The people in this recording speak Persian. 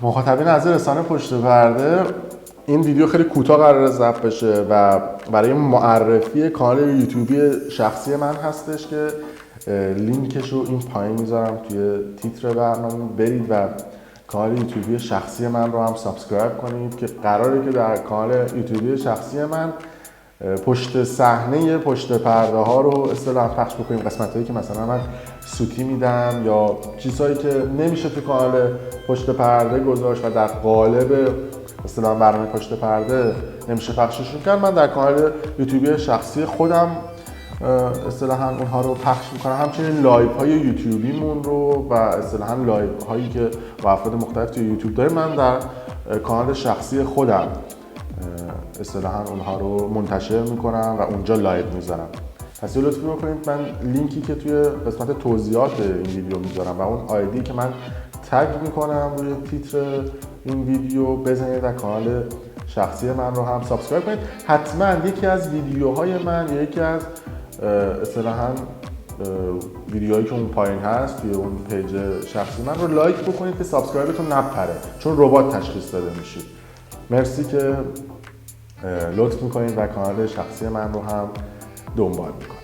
مخاطبین از رسانه پشت پرده، این ویدیو خیلی کوتاه قراره ضبط بشه و برای معرفی کانال یوتیوبی شخصی من هستش که لینکش رو این پایین میذارم توی تیتر برنامه. برید و کانال یوتیوبی شخصی من رو هم سابسکرایب کنید که قراره که در کانال یوتیوبی شخصی من پشت صحنه پشت پرده ها رو اصطلاحاً پخش بکنیم، قسمتایی که مثلا من سوتی میدم یا چیزهایی که نمیشه تو کانال پشت پرده گذاشت و در قالب اصطلاحاً برنامه پشت پرده نمیشه پخششون کرد، من در کانال یوتیوبی شخصی خودم اصطلاحاً اونها رو پخش میکنم. همچنین لایو های یوتیوبیمون رو و اصطلاحاً لایو هایی که با افراد مختلف توی یوتیوب داریم من در کانال شخصی خودم اصطلاحاً اونها رو منتشر میکنم و اونجا لایو میذارم. پس لطفی بکنید من لینکی که توی قسمت توضیحات این ویدیو میذارم و اون آیدی که من تگ میکنم روی تیتر این ویدیو بزنید و کانال شخصی من رو هم سابسکرایب کنید. حتما یکی از ویدیوهای من یا یکی از اصطلاحاً ویدیوهایی که اون پایین هست توی اون پیج شخصی من رو لایک بکنید که سابسکرایبتون نپره، چون ربات تشخیص داده میشید. مرسی که لطف میکنید و کانال شخصی من رو هم دنبال میکنید.